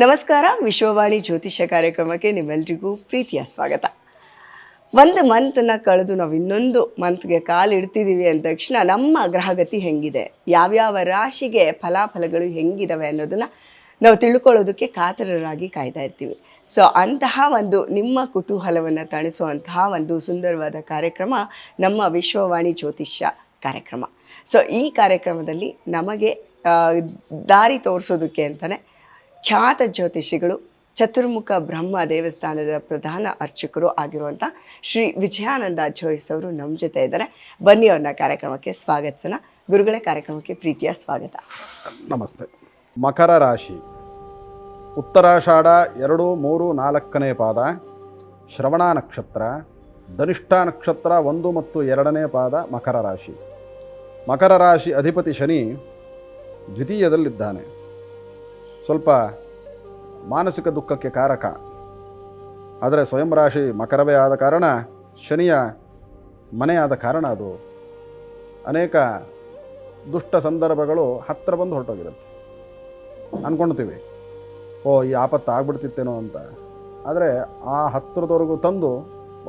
ನಮಸ್ಕಾರ. ವಿಶ್ವವಾಣಿ ಜ್ಯೋತಿಷ್ಯ ಕಾರ್ಯಕ್ರಮಕ್ಕೆ ನಿಮ್ಮೆಲ್ರಿಗೂ ಪ್ರೀತಿಯ ಸ್ವಾಗತ. ಒಂದು ಮಂತನ್ನು ಕಳೆದು ನಾವು ಇನ್ನೊಂದು ಮಂತ್ಗೆ ಕಾಲಿಡ್ತಿದ್ದೀವಿ ಅಂದ ತಕ್ಷಣ ನಮ್ಮ ಗ್ರಹಗತಿ ಹೆಂಗಿದೆ, ಯಾವ್ಯಾವ ರಾಶಿಗೆ ಫಲಾಫಲಗಳು ಹೆಂಗಿದಾವೆ ಅನ್ನೋದನ್ನು ನಾವು ತಿಳ್ಕೊಳ್ಳೋದಕ್ಕೆ ಕಾತರರಾಗಿ ಕಾಯ್ತಾ ಇರ್ತೀವಿ. ಸೊ ಅಂತಹ ಒಂದು ನಿಮ್ಮ ಕುತೂಹಲವನ್ನು ತಣಿಸುವಂತಹ ಒಂದು ಸುಂದರವಾದ ಕಾರ್ಯಕ್ರಮ ನಮ್ಮ ವಿಶ್ವವಾಣಿ ಜ್ಯೋತಿಷ್ಯ ಕಾರ್ಯಕ್ರಮ. ಸೊ ಈ ಕಾರ್ಯಕ್ರಮದಲ್ಲಿ ನಮಗೆ ದಾರಿ ತೋರಿಸೋದಕ್ಕೆ ಅಂತಲೇ ಖ್ಯಾತ ಜ್ಯೋತಿಷಿಗಳು, ಚತುರ್ಮುಖ ಬ್ರಹ್ಮ ದೇವಸ್ಥಾನದ ಪ್ರಧಾನ ಅರ್ಚಕರು ಆಗಿರುವಂಥ ಶ್ರೀ ವಿಜಯಾನಂದ ಜೋಯಿಸ್ ಅವರು ನಮ್ಮ ಜೊತೆ ಇದ್ದಾರೆ. ಬನ್ನಿ ಅವ್ರನ್ನ ಕಾರ್ಯಕ್ರಮಕ್ಕೆ ಸ್ವಾಗತಿಸೋಣ. ಗುರುಗಳೇ, ಕಾರ್ಯಕ್ರಮಕ್ಕೆ ಪ್ರೀತಿಯ ಸ್ವಾಗತ. ನಮಸ್ತೆ. ಮಕರ ರಾಶಿ, ಉತ್ತರಾಷಾಢ 2, 3, 4ನೇ ಪಾದ, ಶ್ರವಣ ನಕ್ಷತ್ರ, ಧನಿಷ್ಠ ನಕ್ಷತ್ರ 1 ಮತ್ತು 2ನೇ ಪಾದ ಮಕರ ರಾಶಿ. ಮಕರ ರಾಶಿ ಅಧಿಪತಿ ಶನಿ ದ್ವಿತೀಯದಲ್ಲಿದ್ದಾನೆ. ಸ್ವಲ್ಪ ಮಾನಸಿಕ ದುಃಖಕ್ಕೆ ಕಾರಕ. ಆದರೆ ಸ್ವಯಂ ರಾಶಿ ಮಕರವೇ ಆದ ಕಾರಣ, ಶನಿಯ ಮನೆಯಾದ ಕಾರಣ ಅದು ಅನೇಕ ದುಷ್ಟ ಸಂದರ್ಭಗಳು ಹತ್ತಿರ ಬಂದು ಹೊರಟೋಗಿರುತ್ತೆ. ಅಂದ್ಕೊಳ್ತೀವಿ, ಈ ಆಪತ್ತು ಆಗ್ಬಿಡ್ತಿತ್ತೇನೋ ಅಂತ. ಆದರೆ ಆ ಹತ್ತಿರದವರೆಗೂ ತಂದು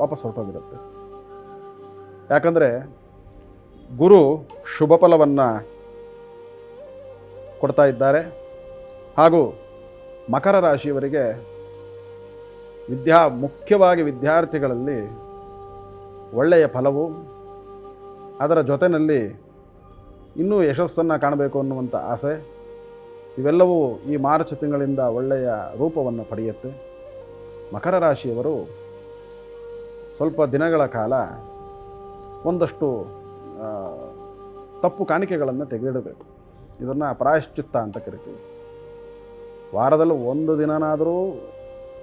ವಾಪಸ್ ಹೊರಟೋಗಿರುತ್ತೆ. ಯಾಕಂದರೆ ಗುರು ಶುಭ ಫಲವನ್ನು ಕೊಡ್ತಾ ಇದ್ದಾರೆ. ಹಾಗೂ ಮಕರ ರಾಶಿಯವರಿಗೆ ಮುಖ್ಯವಾಗಿ ವಿದ್ಯಾರ್ಥಿಗಳಲ್ಲಿ ಒಳ್ಳೆಯ ಫಲವು, ಅದರ ಜೊತೆಯಲ್ಲಿ ಇನ್ನೂ ಯಶಸ್ಸನ್ನು ಕಾಣಬೇಕು ಅನ್ನುವಂಥ ಆಸೆ, ಇವೆಲ್ಲವೂ ಈ ಮಾರ್ಚ್ ತಿಂಗಳಿಂದ ಒಳ್ಳೆಯ ರೂಪವನ್ನು ಪಡೆಯುತ್ತೆ. ಮಕರ ರಾಶಿಯವರು ಸ್ವಲ್ಪ ದಿನಗಳ ಕಾಲ ಒಂದಷ್ಟು ತಪ್ಪು ಕಾಣಿಕೆಗಳನ್ನು ತೆಗೆದಿಡಬೇಕು. ಇದನ್ನು ಪ್ರಾಯಶ್ಚಿತ್ತ ಅಂತ ಕರಿತೀವಿ. ವಾರದಲ್ಲಿ 1 ದಿನನಾದರೂ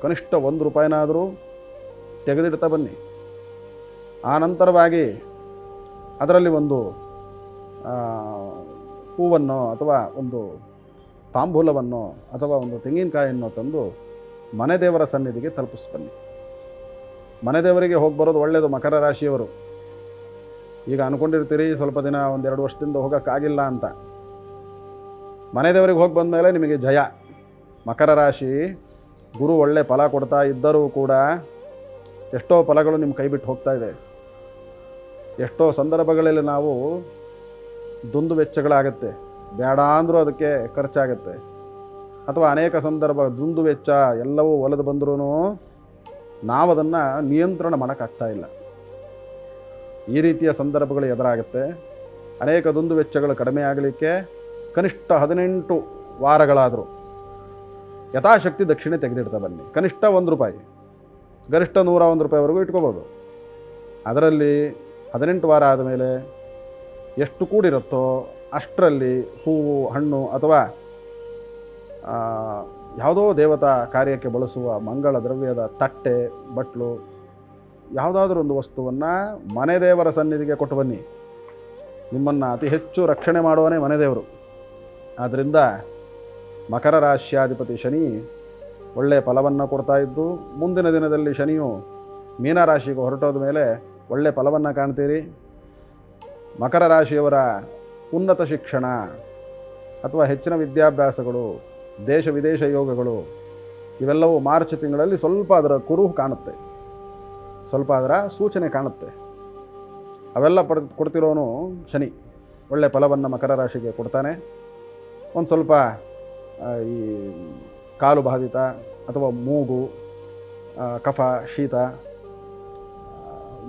ಕನಿಷ್ಠ 1 ರೂಪಾಯಿನಾದರೂ ತೆಗೆದಿಡ್ತಾ ಬನ್ನಿ. ಆ ನಂತರವಾಗಿ ಅದರಲ್ಲಿ ಒಂದು ಹೂವನ್ನು ಅಥವಾ ಒಂದು ತಾಂಬೂಲವನ್ನು ಅಥವಾ ಒಂದು ತೆಂಗಿನಕಾಯಿಯನ್ನು ತಂದು ಮನೆ ದೇವರ ಸನ್ನಿಧಿಗೆ ತಲುಪಿಸ್ಬನ್ನಿ. ಮನೆ ದೇವರಿಗೆ ಹೋಗಿ ಬರೋದು ಒಳ್ಳೆಯದು. ಮಕರ ರಾಶಿಯವರು ಈಗ ಅಂದ್ಕೊಂಡಿರ್ತೀರಿ ಸ್ವಲ್ಪ ದಿನ 1-2 ವರ್ಷದಿಂದ ಹೋಗೋಕ್ಕಾಗಿಲ್ಲ ಅಂತ. ಮನೆ ದೇವರಿಗೆ ಹೋಗಿ ಬಂದ ಮೇಲೆ ನಿಮಗೆ ಜಯ. ಮಕರ ರಾಶಿ ಗುರು ಒಳ್ಳೆ ಫಲ ಕೊಡ್ತಾ ಇದ್ದರೂ ಕೂಡ ಎಷ್ಟೋ ಫಲಗಳು ನಿಮ್ಮ ಕೈ ಬಿಟ್ಟು ಹೋಗ್ತಾ ಇದೆ. ಎಷ್ಟೋ ಸಂದರ್ಭಗಳಲ್ಲಿ ನಾವು ದುಂದು ವೆಚ್ಚಗಳಾಗುತ್ತೆ, ಬೇಡ ಅಂದರೂ ಅದಕ್ಕೆ ಖರ್ಚಾಗುತ್ತೆ. ಅಥವಾ ಅನೇಕ ಸಂದರ್ಭ ದುಂದು ವೆಚ್ಚ ಎಲ್ಲವೂ ಒಲೆದು ಬಂದರೂ ನಾವು ಅದನ್ನು ನಿಯಂತ್ರಣ ಮಾಡೋಕ್ಕಾಗ್ತಾ ಇಲ್ಲ. ಈ ರೀತಿಯ ಸಂದರ್ಭಗಳು ಎದುರಾಗುತ್ತೆ. ಅನೇಕ ದುಂದು ವೆಚ್ಚಗಳು ಕಡಿಮೆ ಆಗಲಿಕ್ಕೆ ಕನಿಷ್ಠ 18 ವಾರಗಳಾದರೂ ಯಥಾಶಕ್ತಿ ದಕ್ಷಿಣೆ ತೆಗೆದಿಡ್ತಾ ಬನ್ನಿ. ಕನಿಷ್ಠ 1 ರೂಪಾಯಿ, ಗರಿಷ್ಠ 101 ರೂಪಾಯಿವರೆಗೂ ಇಟ್ಕೋಬೋದು. ಅದರಲ್ಲಿ 18 ವಾರ ಆದಮೇಲೆ ಎಷ್ಟು ಕೂಡಿರುತ್ತೋ ಅಷ್ಟರಲ್ಲಿ ಹೂವು, ಹಣ್ಣು ಅಥವಾ ಯಾವುದೋ ದೇವತಾ ಕಾರ್ಯಕ್ಕೆ ಬಳಸುವ ಮಂಗಳ ದ್ರವ್ಯದ ತಟ್ಟೆ, ಬಟ್ಲು, ಯಾವುದಾದ್ರೂ ಒಂದು ವಸ್ತುವನ್ನು ಮನೆ ದೇವರ ಸನ್ನಿಧಿಗೆ ಕೊಟ್ಟು ಬನ್ನಿ. ನಿಮ್ಮನ್ನು ಅತಿ ಹೆಚ್ಚು ರಕ್ಷಣೆ ಮಾಡುವನೇ ಮನೆ ದೇವರು. ಆದ್ದರಿಂದ ಮಕರ ರಾಶ್ಯಾಧಿಪತಿ ಶನಿ ಒಳ್ಳೆಯ ಫಲವನ್ನು ಕೊಡ್ತಾ ಇದ್ದು, ಮುಂದಿನ ದಿನದಲ್ಲಿ ಶನಿಯು ಮೀನರಾಶಿಗೆ ಹೊರಟೋದ ಮೇಲೆ ಒಳ್ಳೆಯ ಫಲವನ್ನು ಕಾಣ್ತೀರಿ. ಮಕರ ರಾಶಿಯವರ ಉನ್ನತ ಶಿಕ್ಷಣ ಅಥವಾ ಹೆಚ್ಚಿನ ವಿದ್ಯಾಭ್ಯಾಸಗಳು, ದೇಶ ವಿದೇಶ ಯೋಗಗಳು ಇವೆಲ್ಲವೂ ಮಾರ್ಚ್ ತಿಂಗಳಲ್ಲಿ ಸ್ವಲ್ಪ ಅದರ ಕುರುಹು ಕಾಣುತ್ತೆ, ಸ್ವಲ್ಪ ಅದರ ಸೂಚನೆ ಕಾಣುತ್ತೆ. ಅವೆಲ್ಲ ಕೊಡ್ತಿರೋನು ಶನಿ ಒಳ್ಳೆಯ ಫಲವನ್ನು ಮಕರ ರಾಶಿಗೆ ಕೊಡ್ತಾನೆ. ಒಂದು ಸ್ವಲ್ಪ ಈ ಕಾಲು ಬಾಧಿತ ಅಥವಾ ಮೂಗು, ಕಫ, ಶೀತ,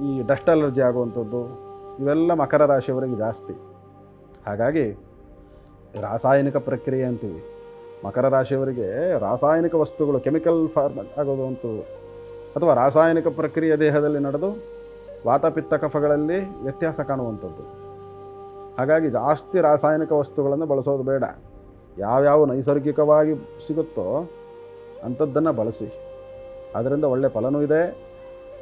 ಈ ಡಸ್ಟ್ ಅಲರ್ಜಿ ಆಗುವಂಥದ್ದು ಇವೆಲ್ಲ ಮಕರ ರಾಶಿಯವರಿಗೆ ಜಾಸ್ತಿ. ಹಾಗಾಗಿ ರಾಸಾಯನಿಕ ಪ್ರಕ್ರಿಯೆ ಅಂತೀವಿ. ಮಕರ ರಾಶಿಯವರಿಗೆ ರಾಸಾಯನಿಕ ವಸ್ತುಗಳು, ಕೆಮಿಕಲ್ ಫಾರ್ಮ್ ಆಗೋದು ಅಂಥದ್ದು ಅಥವಾ ರಾಸಾಯನಿಕ ಪ್ರಕ್ರಿಯೆ ದೇಹದಲ್ಲಿ ನಡೆದು ವಾತಪಿತ್ತ ಕಫಗಳಲ್ಲಿ ವ್ಯತ್ಯಾಸ ಕಾಣುವಂಥದ್ದು. ಹಾಗಾಗಿ ಜಾಸ್ತಿ ರಾಸಾಯನಿಕ ವಸ್ತುಗಳನ್ನು ಬಳಸೋದು ಬೇಡ. ಯಾವ್ಯಾವ ನೈಸರ್ಗಿಕವಾಗಿ ಸಿಗುತ್ತೋ ಅಂಥದ್ದನ್ನು ಬಳಸಿ. ಅದರಿಂದ ಒಳ್ಳೆಯ ಫಲನೂ ಇದೆ.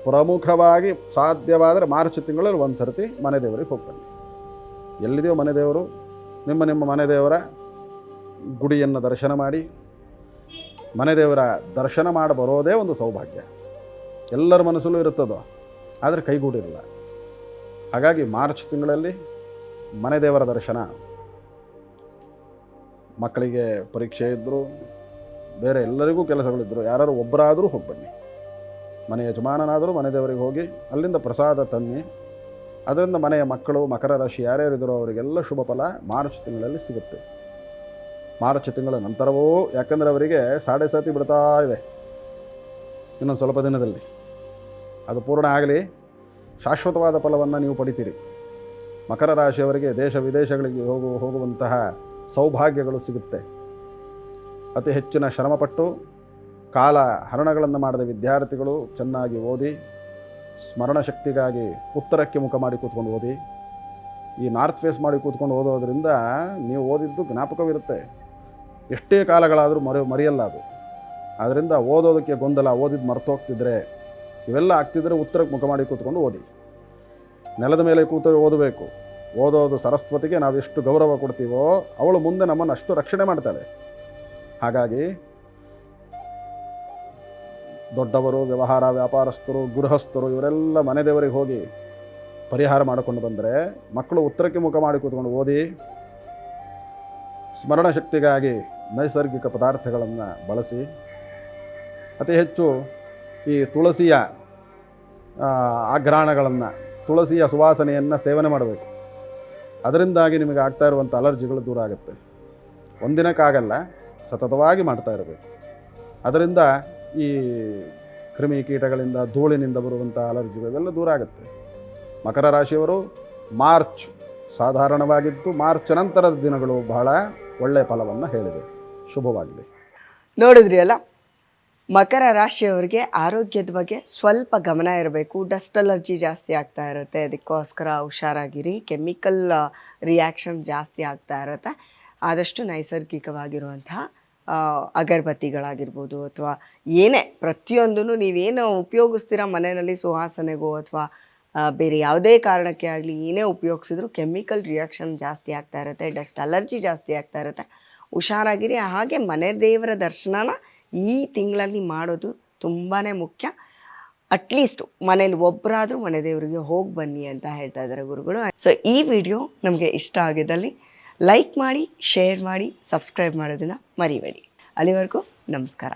ಪ್ರಮುಖವಾಗಿ ಸಾಧ್ಯವಾದರೆ ಮಾರ್ಚ್ ತಿಂಗಳಲ್ಲಿ 1 ಸರ್ತಿ ಮನೆ ದೇವರಿಗೆ ಹೋಗ್ಬನ್ನಿ. ಎಲ್ಲಿದೆಯೋ ಮನೆ ದೇವರು, ನಿಮ್ಮ ಮನೆ ದೇವರ ಗುಡಿಯನ್ನು ದರ್ಶನ ಮಾಡಿ. ಮನೆ ದೇವರ ದರ್ಶನ ಮಾಡಿ ಬರೋದೇ ಒಂದು ಸೌಭಾಗ್ಯ. ಎಲ್ಲರ ಮನಸ್ಸಲ್ಲೂ ಇರುತ್ತದೋ, ಆದರೆ ಕೈಗೂಡಿರಲ್ಲ. ಹಾಗಾಗಿ ಮಾರ್ಚ್ ತಿಂಗಳಲ್ಲಿ ಮನೆ ದೇವರ ದರ್ಶನ, ಮಕ್ಕಳಿಗೆ ಪರೀಕ್ಷೆ ಇದ್ದರೂ ಬೇರೆ ಎಲ್ಲರಿಗೂ ಕೆಲಸಗಳಿದ್ದರು, ಯಾರು ಒಬ್ಬರಾದರೂ ಹೋಗಿ ಬನ್ನಿ. ಮನೆ ಯಜಮಾನನಾದರೂ ಮನೆ ದೇವರಿಗೆ ಹೋಗಿ ಅಲ್ಲಿಂದ ಪ್ರಸಾದ ತನ್ನಿ. ಅದರಿಂದ ಮನೆಯ ಮಕ್ಕಳು, ಮಕರ ರಾಶಿ ಯಾರ್ಯಾರಿದ್ದಾರೋ ಅವರಿಗೆಲ್ಲ ಶುಭ ಫಲ ಮಾರ್ಚ್ ತಿಂಗಳಲ್ಲಿ ಸಿಗುತ್ತೆ. ಮಾರ್ಚ್ ತಿಂಗಳ ನಂತರವೂ, ಯಾಕಂದರೆ ಅವರಿಗೆ ಸಾಡೆ ಸಾತಿ ಬಿಡ್ತಾ ಇದೆ ಇನ್ನೊಂದು ಸ್ವಲ್ಪ ದಿನದಲ್ಲಿ. ಅದು ಪೂರ್ಣ ಆಗಲಿ, ಶಾಶ್ವತವಾದ ಫಲವನ್ನು ನೀವು ಪಡಿತೀರಿ. ಮಕರ ರಾಶಿಯವರಿಗೆ ದೇಶ ವಿದೇಶಗಳಿಗೆ ಹೋಗುವಂತಹ ಸೌಭಾಗ್ಯಗಳು ಸಿಗುತ್ತೆ. ಅತಿ ಹೆಚ್ಚಿನ ಶ್ರಮಪಟ್ಟು ಕಾಲ ಹರಣಗಳನ್ನು ಮಾಡಿದ ವಿದ್ಯಾರ್ಥಿಗಳು ಚೆನ್ನಾಗಿ ಓದಿ, ಸ್ಮರಣ ಶಕ್ತಿಗಾಗಿ ಉತ್ತರಕ್ಕೆ ಮುಖ ಮಾಡಿ ಕೂತ್ಕೊಂಡು ಓದಿ. ಈ ನಾರ್ತ್ ಫೇಸ್ ಮಾಡಿ ಕೂತ್ಕೊಂಡು ಓದೋದ್ರಿಂದ ನೀವು ಓದಿದ್ದು ಜ್ಞಾಪಕವಿರುತ್ತೆ, ಎಷ್ಟೇ ಕಾಲಗಳಾದರೂ ಮರೆಯಲ್ಲ ಅದು. ಆದ್ದರಿಂದ ಓದೋದಕ್ಕೆ ಗೊಂದಲ, ಓದಿದ್ದು ಮರ್ತೋಗ್ತಿದ್ರೆ, ಇವೆಲ್ಲ ಆಗ್ತಿದ್ರೆ ಉತ್ತರಕ್ಕೆ ಮುಖ ಮಾಡಿ ಕೂತ್ಕೊಂಡು ಓದಿ. ನೆಲದ ಮೇಲೆ ಕೂತು ಓದಬೇಕು. ಓದೋದು ಸರಸ್ವತಿಗೆ ನಾವು ಎಷ್ಟು ಗೌರವ ಕೊಡ್ತೀವೋ ಅವಳು ಮುಂದೆ ನಮ್ಮನ್ನು ಅಷ್ಟು ರಕ್ಷಣೆ ಮಾಡ್ತಾಳೆ. ಹಾಗಾಗಿ ದೊಡ್ಡವರು, ವ್ಯವಹಾರ ವ್ಯಾಪಾರಸ್ಥರು, ಗೃಹಸ್ಥರು ಇವರೆಲ್ಲ ಮನೆ ದೇವರಿಗೆ ಹೋಗಿ ಪರಿಹಾರ ಮಾಡಿಕೊಂಡು ಬಂದರೆ, ಮಕ್ಕಳು ಉತ್ತರಕ್ಕೆ ಮುಖ ಮಾಡಿ ಕೂತ್ಕೊಂಡು ಓದಿ, ಸ್ಮರಣ ಶಕ್ತಿಗಾಗಿ ನೈಸರ್ಗಿಕ ಪದಾರ್ಥಗಳನ್ನು ಬಳಸಿ, ಅತಿ ಹೆಚ್ಚು ಈ ತುಳಸಿಯ ಆಗ್ರಾಣಗಳನ್ನು, ತುಳಸಿಯ ಸುವಾಸನೆಯನ್ನು ಸೇವನೆ ಮಾಡಬೇಕು. ಅದರಿಂದಾಗಿ ನಿಮಗೆ ಆಗ್ತಾ ಇರುವಂಥ ಅಲರ್ಜಿಗಳು ದೂರ ಆಗುತ್ತೆ. ಒಂದಿನಕ್ಕಾಗಲ್ಲ, ಸತತವಾಗಿ ಮಾಡ್ತಾ ಇರಬೇಕು. ಅದರಿಂದ ಈ ಕ್ರಿಮಿ ಕೀಟಗಳಿಂದ, ಧೂಳಿನಿಂದ ಬರುವಂಥ ಅಲರ್ಜಿಗಳೆಲ್ಲ ದೂರ ಆಗುತ್ತೆ. ಮಕರ ರಾಶಿಯವರು ಮಾರ್ಚ್ ಸಾಧಾರಣವಾಗಿದ್ದು, ಮಾರ್ಚ್ ನಂತರದ ದಿನಗಳು ಬಹಳ ಒಳ್ಳೆಯ ಫಲವನ್ನು ಹೇಳಿದೆ. ಶುಭವಾಗಲಿ. ನೋಡಿದ್ರಿ ಅಲ್ಲ, ಮಕರ ರಾಶಿಯವರಿಗೆ ಆರೋಗ್ಯದ ಬಗ್ಗೆ ಸ್ವಲ್ಪ ಗಮನ ಇರಬೇಕು. ಡಸ್ಟ್ ಅಲರ್ಜಿ ಜಾಸ್ತಿ ಆಗ್ತಾ ಇರುತ್ತೆ, ಅದಕ್ಕೋಸ್ಕರ ಹುಷಾರಾಗಿರಿ. ಕೆಮಿಕಲ್ ರಿಯಾಕ್ಷನ್ ಜಾಸ್ತಿ ಆಗ್ತಾ ಇರುತ್ತೆ. ಆದಷ್ಟು ನೈಸರ್ಗಿಕವಾಗಿರುವಂತಹ ಅಗರಬತ್ತಿಗಳಾಗಿರ್ಬೋದು ಅಥವಾ ಏನೇ ಪ್ರತಿಯೊಂದೂ ನೀವೇನು ಉಪಯೋಗಿಸ್ತೀರ ಮನೆಯಲ್ಲಿ, ಸುವಾಸನೆಗೋ ಅಥವಾ ಬೇರೆ ಯಾವುದೇ ಕಾರಣಕ್ಕೆ ಆಗಲಿ ಏನೇ ಉಪಯೋಗಿಸಿದ್ರು ಕೆಮಿಕಲ್ ರಿಯಾಕ್ಷನ್ ಜಾಸ್ತಿ ಆಗ್ತಾ ಇರುತ್ತೆ, ಡಸ್ಟ್ ಅಲರ್ಜಿ ಜಾಸ್ತಿ ಆಗ್ತಾ ಇರುತ್ತೆ. ಹುಷಾರಾಗಿರಿ. ಹಾಗೆ ಮನೆ ದೇವರ ದರ್ಶನನ ಈ ತಿಂಗಳಲ್ಲಿ ಮಾಡೋದು ತುಂಬಾ ಮುಖ್ಯ. ಅಟ್ಲೀಸ್ಟ್ ಮನೇಲಿ ಒಬ್ಬರಾದರೂ ಮನೆ ದೇವರಿಗೆ ಹೋಗಿ ಬನ್ನಿ ಅಂತ ಹೇಳ್ತಾ ಇದ್ದಾರೆ ಗುರುಗಳು. ಸೊ ಈ ವಿಡಿಯೋ ನಮಗೆ ಇಷ್ಟ ಆಗಿದ್ದಲ್ಲಿ ಲೈಕ್ ಮಾಡಿ, ಶೇರ್ ಮಾಡಿ, ಸಬ್ಸ್ಕ್ರೈಬ್ ಮಾಡೋದನ್ನು ಮರಿಬೇಡಿ. ಅಲ್ಲಿವರೆಗೂ ನಮಸ್ಕಾರ.